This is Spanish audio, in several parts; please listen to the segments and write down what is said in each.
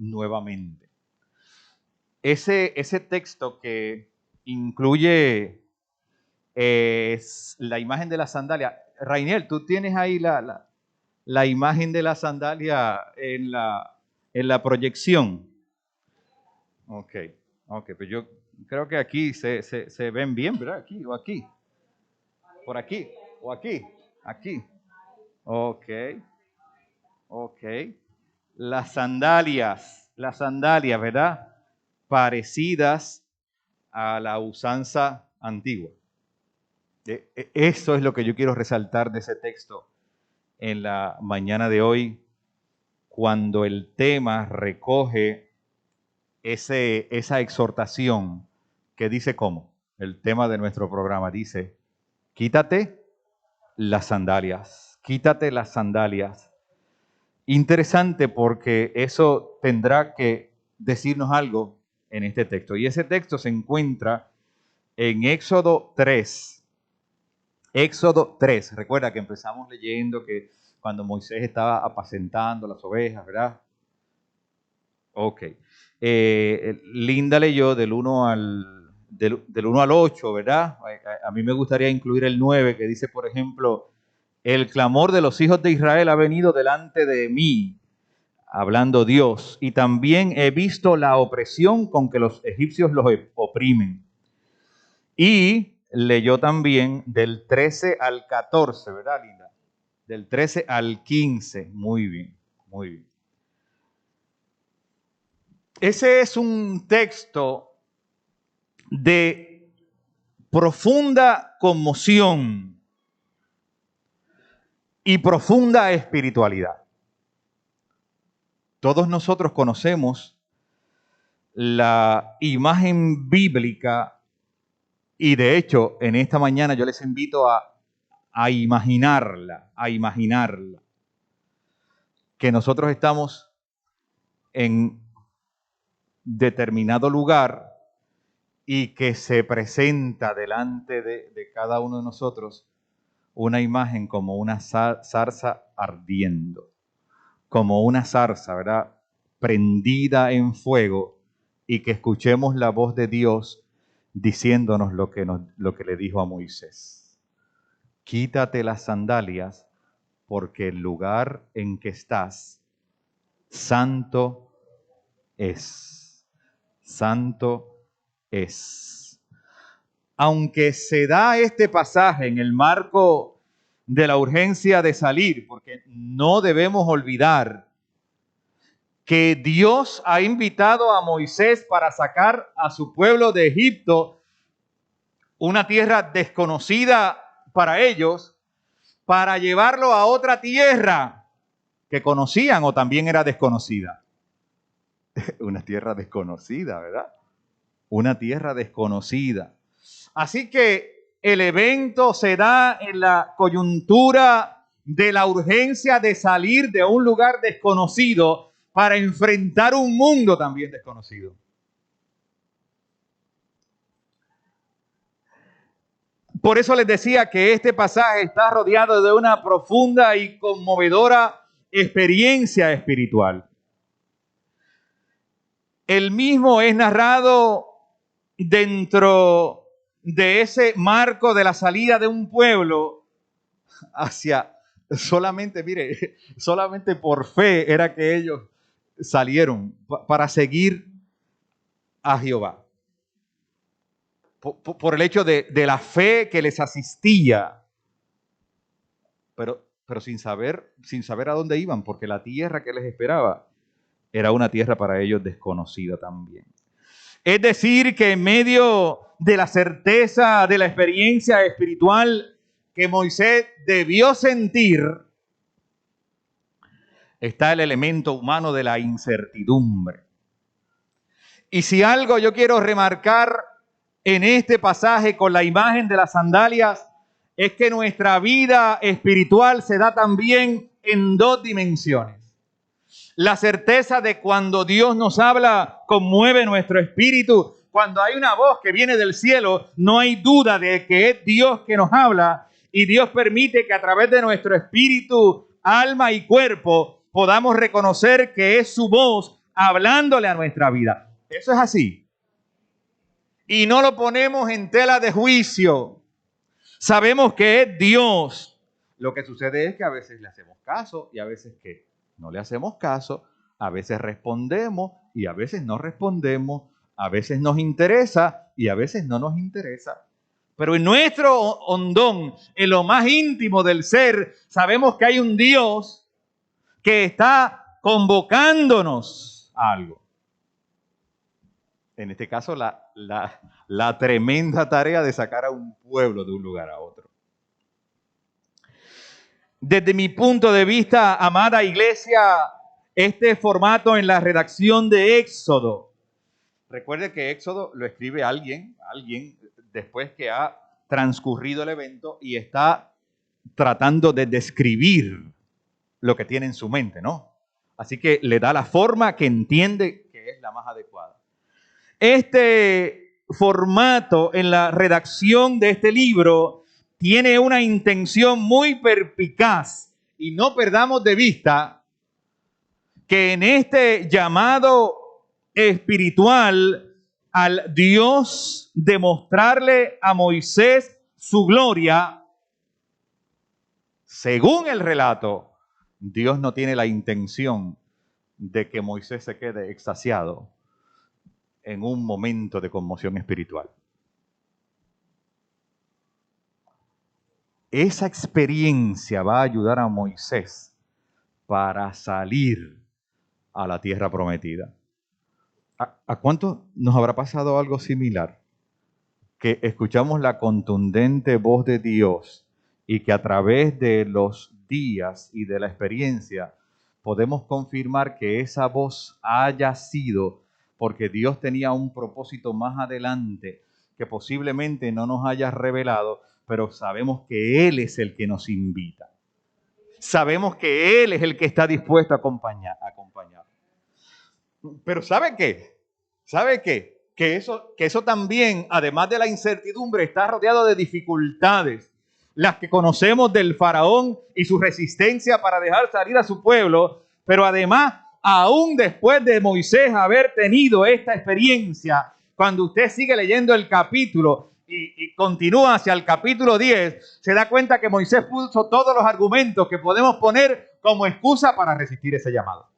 nuevamente. Ese texto que incluye la imagen de la sandalia. Rainiel, ¿tú tienes ahí la imagen de la sandalia en la proyección? Ok, pues yo creo que aquí se ven bien, ¿verdad? Aquí o aquí. Por aquí o aquí. Aquí. Ok. Las sandalias, ¿verdad? Parecidas a la usanza antigua. Eso es lo que yo quiero resaltar de ese texto en la mañana de hoy, cuando el tema recoge esa exhortación que dice ¿cómo? El tema de nuestro programa dice, quítate las sandalias, quítate las sandalias. Interesante porque eso tendrá que decirnos algo en este texto. Y ese texto se encuentra en Éxodo 3. Éxodo 3. Recuerda que empezamos leyendo que cuando Moisés estaba apacentando las ovejas, ¿verdad? Ok. Linda leyó del 1 al 8, ¿verdad? A mí me gustaría incluir el 9, que dice, por ejemplo, el clamor de los hijos de Israel ha venido delante de mí, hablando Dios, y también he visto la opresión con que los egipcios los oprimen. Y leyó también del 13 al 14, ¿verdad, Linda? Del 13 al 15. Muy bien, muy bien. Ese es un texto de profunda conmoción y profunda espiritualidad. Todos nosotros conocemos la imagen bíblica y de hecho en esta mañana yo les invito a imaginarla, que nosotros estamos en determinado lugar y que se presenta delante de cada uno de nosotros una imagen como una zarza ardiendo, como una zarza, ¿verdad? Prendida en fuego, y que escuchemos la voz de Dios diciéndonos lo que le dijo a Moisés. Quítate las sandalias porque el lugar en que estás, santo es. Santo es. Aunque se da este pasaje en el marco de la urgencia de salir, porque no debemos olvidar que Dios ha invitado a Moisés para sacar a su pueblo de Egipto, una tierra desconocida para ellos, para llevarlo a otra tierra que conocían o también era desconocida. Una tierra desconocida, ¿verdad? Una tierra desconocida. Así que el evento se da en la coyuntura de la urgencia de salir de un lugar desconocido para enfrentar un mundo también desconocido. Por eso les decía que este pasaje está rodeado de una profunda y conmovedora experiencia espiritual. El mismo es narrado dentro de ese marco de la salida de un pueblo hacia solamente por fe era que ellos salieron para seguir a Jehová. Por el hecho de la fe que les asistía, pero sin saber a dónde iban, porque la tierra que les esperaba era una tierra para ellos desconocida también. Es decir, que en medio de la certeza de la experiencia espiritual que Moisés debió sentir, está el elemento humano de la incertidumbre. Y si algo yo quiero remarcar en este pasaje con la imagen de las sandalias, es que nuestra vida espiritual se da también en dos dimensiones. La certeza de cuando Dios nos habla conmueve nuestro espíritu. Cuando hay una voz que viene del cielo, no hay duda de que es Dios que nos habla, y Dios permite que a través de nuestro espíritu, alma y cuerpo podamos reconocer que es su voz hablándole a nuestra vida. Eso es así. Y no lo ponemos en tela de juicio. Sabemos que es Dios. Lo que sucede es que a veces le hacemos caso y a veces que no le hacemos caso. A veces respondemos y a veces no respondemos. A veces nos interesa y a veces no nos interesa. Pero en nuestro hondón, en lo más íntimo del ser, sabemos que hay un Dios que está convocándonos a algo. En este caso, la tremenda tarea de sacar a un pueblo de un lugar a otro. Desde mi punto de vista, amada iglesia, este formato en la redacción de Éxodo. Recuerde que Éxodo lo escribe alguien después que ha transcurrido el evento y está tratando de describir lo que tiene en su mente, ¿no? Así que le da la forma que entiende que es la más adecuada. Este formato en la redacción de este libro tiene una intención muy perspicaz y no perdamos de vista que en este llamado espiritual al Dios de mostrarle a Moisés su gloria, según el relato, Dios no tiene la intención de que Moisés se quede extasiado en un momento de conmoción espiritual. Esa experiencia va a ayudar a Moisés para salir a la tierra prometida. ¿A cuántos nos habrá pasado algo similar? Que escuchamos la contundente voz de Dios y que a través de los días y de la experiencia podemos confirmar que esa voz haya sido porque Dios tenía un propósito más adelante que posiblemente no nos haya revelado, pero sabemos que Él es el que nos invita. Sabemos que Él es el que está dispuesto a acompañar. Pero ¿sabe qué? ¿Sabe qué? Que eso también, además de la incertidumbre, está rodeado de dificultades. Las que conocemos del faraón y su resistencia para dejar salir a su pueblo, pero además, aún después de Moisés haber tenido esta experiencia, cuando usted sigue leyendo el capítulo y continúa hacia el capítulo 10, se da cuenta que Moisés puso todos los argumentos que podemos poner como excusa para resistir ese llamado.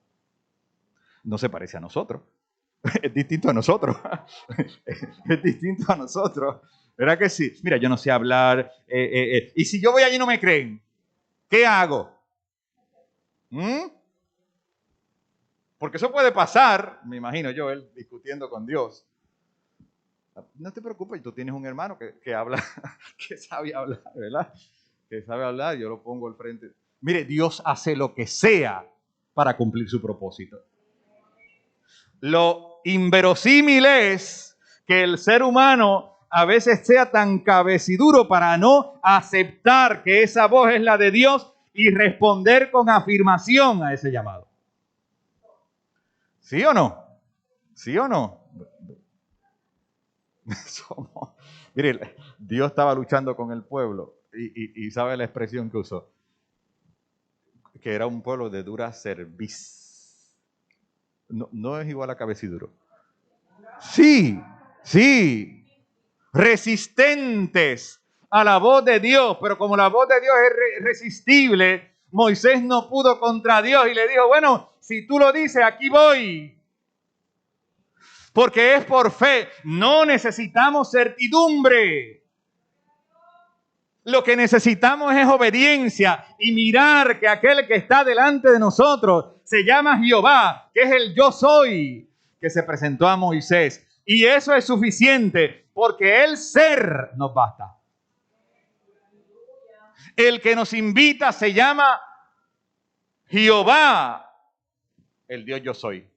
No se parece a nosotros. Es distinto a nosotros. Es distinto a nosotros. ¿Verdad que sí? Mira, yo no sé hablar. Y si yo voy allí y no me creen, ¿qué hago? Porque eso puede pasar, me imagino yo, él discutiendo con Dios. No te preocupes, tú tienes un hermano que habla, que sabe hablar, ¿verdad? Que sabe hablar, yo lo pongo al frente. Mire, Dios hace lo que sea para cumplir su propósito. Lo inverosímil es que el ser humano a veces sea tan cabeciduro para no aceptar que esa voz es la de Dios y responder con afirmación a ese llamado. ¿Sí o no? ¿Sí o no? Mire, Dios estaba luchando con el pueblo y sabe la expresión que usó, que era un pueblo de dura cerviz. No es igual a cabeciduro. Sí. Resistentes a la voz de Dios, pero como la voz de Dios es irresistible, Moisés no pudo contra Dios y le dijo, bueno, si tú lo dices, aquí voy. Porque es por fe, no necesitamos certidumbre. Lo que necesitamos es obediencia y mirar que aquel que está delante de nosotros se llama Jehová, que es el yo soy, que se presentó a Moisés. Y eso es suficiente, porque el ser nos basta. El que nos invita se llama Jehová, el Dios yo soy.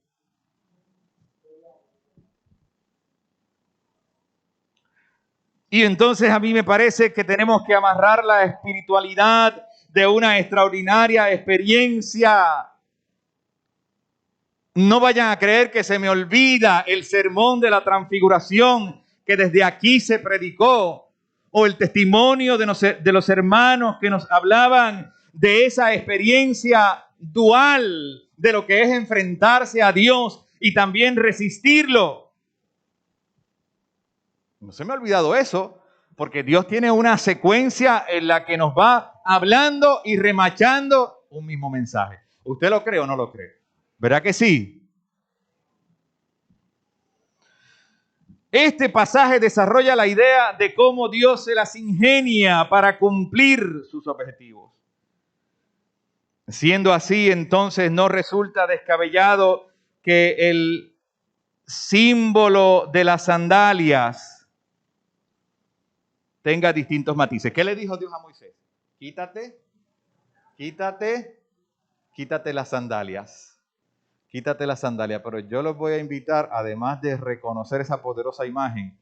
Y entonces a mí me parece que tenemos que amarrar la espiritualidad de una extraordinaria experiencia. No vayan a creer que se me olvida el sermón de la transfiguración que desde aquí se predicó, o el testimonio de los hermanos que nos hablaban de esa experiencia dual de lo que es enfrentarse a Dios y también resistirlo. No se me ha olvidado eso, porque Dios tiene una secuencia en la que nos va hablando y remachando un mismo mensaje. ¿Usted lo cree o no lo cree? ¿Verdad que sí? Este pasaje desarrolla la idea de cómo Dios se las ingenia para cumplir sus objetivos. Siendo así, entonces no resulta descabellado que el símbolo de las sandalias tenga distintos matices. ¿Qué le dijo Dios a Moisés? Quítate las sandalias. Quítate la sandalia, pero yo los voy a invitar, además de reconocer esa poderosa imagen,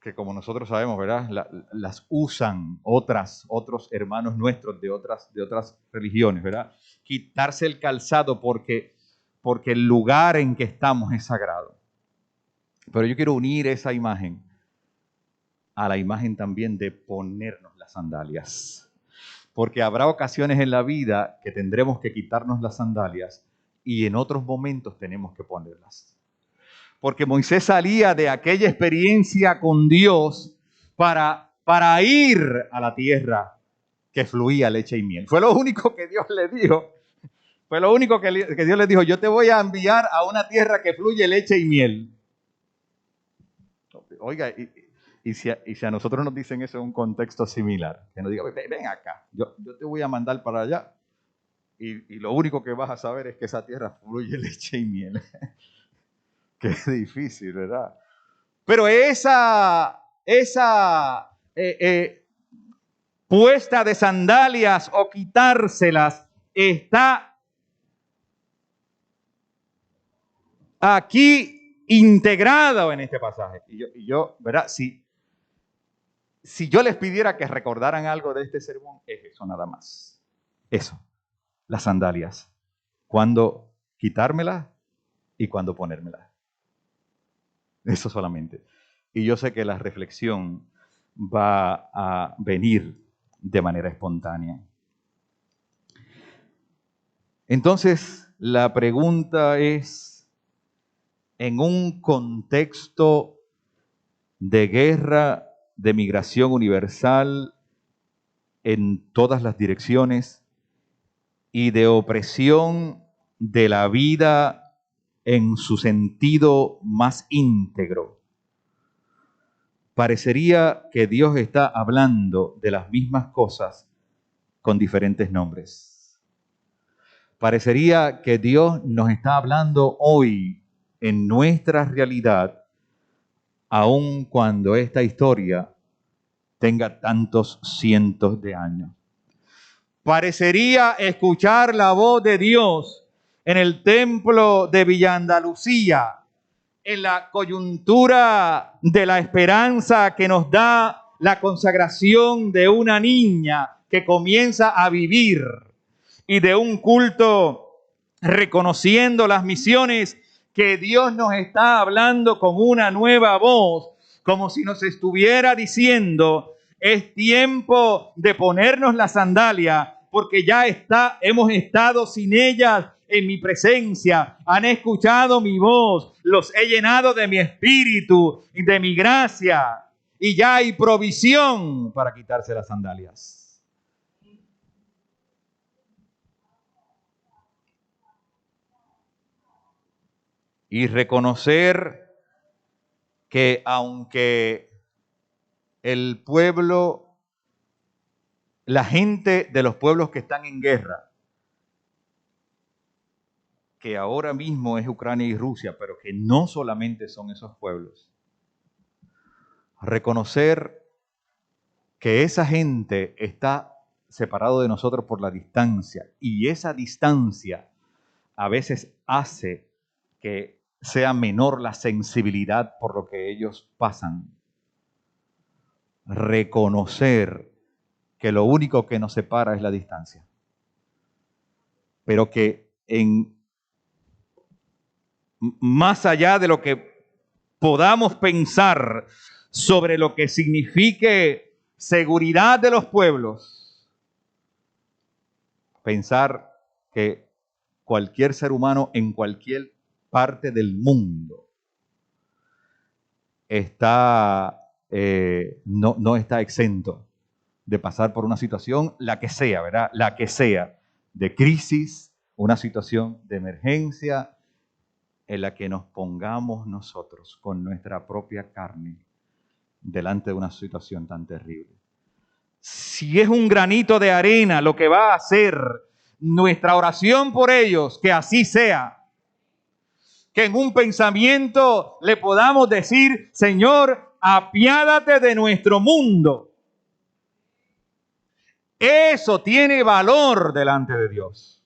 que como nosotros sabemos, ¿verdad? Las usan otros hermanos nuestros de otras religiones, ¿verdad? Quitarse el calzado porque el lugar en que estamos es sagrado. Pero yo quiero unir esa imagen a la imagen también de ponernos las sandalias. Porque habrá ocasiones en la vida que tendremos que quitarnos las sandalias y en otros momentos tenemos que ponerlas. Porque Moisés salía de aquella experiencia con Dios para ir a la tierra que fluía leche y miel. Fue lo único que Dios le dijo. Fue lo único que Dios le dijo: yo te voy a enviar a una tierra que fluye leche y miel. Oiga, y si a nosotros nos dicen eso en un contexto similar, que nos diga, ven acá, yo te voy a mandar para allá y lo único que vas a saber es que esa tierra fluye leche y miel. Qué difícil, ¿verdad? Pero esa puesta de sandalias o quitárselas está aquí integrada en este pasaje. Y yo, ¿verdad? Si yo les pidiera que recordaran algo de este sermón, es eso nada más. Eso, las sandalias. Cuándo quitármelas y cuándo ponérmelas. Eso solamente. Y yo sé que la reflexión va a venir de manera espontánea. Entonces, la pregunta es, en un contexto de guerra, de migración universal en todas las direcciones y de opresión de la vida en su sentido más íntegro, parecería que Dios está hablando de las mismas cosas con diferentes nombres. Parecería que Dios nos está hablando hoy en nuestra realidad, aun cuando esta historia tenga tantos cientos de años. Parecería escuchar la voz de Dios en el templo de Villa Andalucía, en la coyuntura de la esperanza que nos da la consagración de una niña que comienza a vivir y de un culto reconociendo las misiones que Dios nos está hablando con una nueva voz, como si nos estuviera diciendo: es tiempo de ponernos la sandalia, porque ya hemos estado sin ellas en mi presencia, han escuchado mi voz, los he llenado de mi espíritu y de mi gracia, y ya hay provisión para quitarse las sandalias. Y reconocer que aunque el pueblo, la gente de los pueblos que están en guerra, que ahora mismo es Ucrania y Rusia, pero que no solamente son esos pueblos, reconocer que esa gente está separado de nosotros por la distancia, y esa distancia a veces hace que sea menor la sensibilidad por lo que ellos pasan. Reconocer que lo único que nos separa es la distancia, pero que más allá de lo que podamos pensar sobre lo que signifique seguridad de los pueblos, pensar que cualquier ser humano en cualquier parte del mundo no está exento de pasar por una situación, la que sea, ¿verdad? La que sea, de crisis, una situación de emergencia, en la que nos pongamos nosotros con nuestra propia carne delante de una situación tan terrible. Si es un granito de arena lo que va a hacer nuestra oración por ellos, que así sea. Que en un pensamiento le podamos decir, Señor, apiádate de nuestro mundo. Eso tiene valor delante de Dios.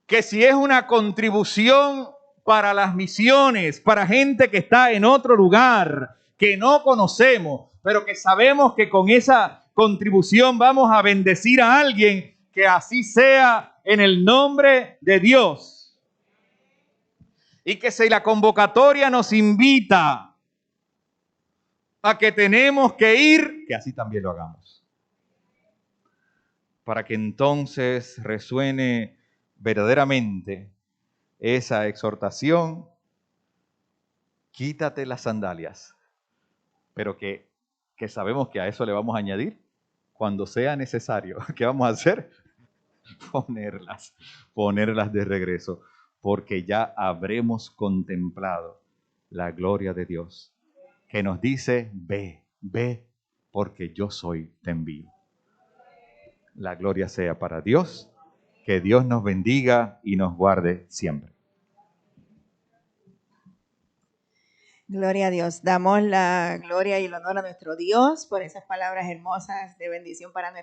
Que si es una contribución para las misiones, para gente que está en otro lugar, que no conocemos, pero que sabemos que con esa contribución vamos a bendecir a alguien, que así sea en el nombre de Dios. Y que si la convocatoria nos invita a que tenemos que ir, que así también lo hagamos. Para que entonces resuene verdaderamente esa exhortación: quítate las sandalias, pero que sabemos que a eso le vamos a añadir, cuando sea necesario, ¿qué vamos a hacer? Ponerlas de regreso, porque ya habremos contemplado la gloria de Dios, que nos dice, ve, porque yo te envío. La gloria sea para Dios, que Dios nos bendiga y nos guarde siempre. Gloria a Dios. Damos la gloria y el honor a nuestro Dios por esas palabras hermosas de bendición para nosotros.